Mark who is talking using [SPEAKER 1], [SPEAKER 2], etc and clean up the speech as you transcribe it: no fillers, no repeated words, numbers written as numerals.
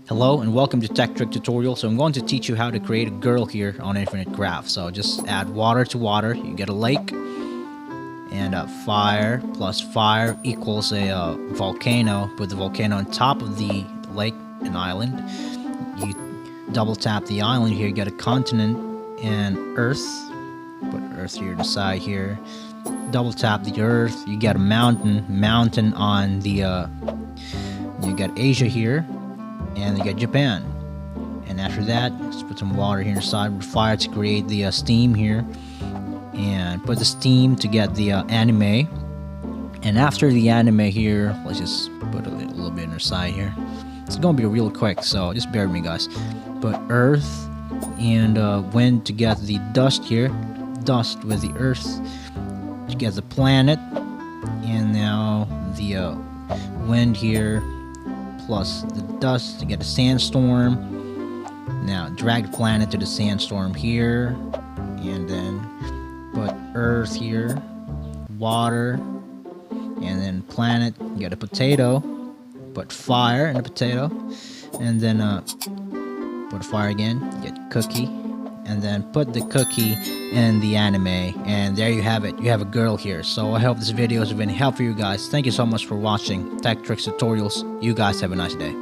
[SPEAKER 1] Hello and welcome to Tech Trick Tutorial. So I'm going to teach you how to create a girl here on Infinite Graph. So just add water to water, you get a lake, and fire plus fire equals a volcano. Put the volcano on top of the lake, an island. You double tap the island here, you get a continent and earth. Put earth here to the side here. Double tap the earth, you get a mountain on the you got Asia here, and you got Japan. And after that, let's put some water here inside with fire to create the steam here, and put the steam to get the anime. And after the anime here, let's just put a little bit on the side here. It's gonna be real quick, so just bear with me, guys. Put earth and wind to get the dust here, dust with the earth to get the planet, and now the wind here plus the dust to get a sandstorm. Now drag the planet to the sandstorm here, and then put earth here, water, and then planet, get a potato, put fire in the potato, and then put fire again, get cookie, and then put the cookie in the anime, and there you have it. You have a girl here. So I hope this video has been helpful for you guys. Thank you so much for watching Tech Tricks Tutorials. You guys have a nice day.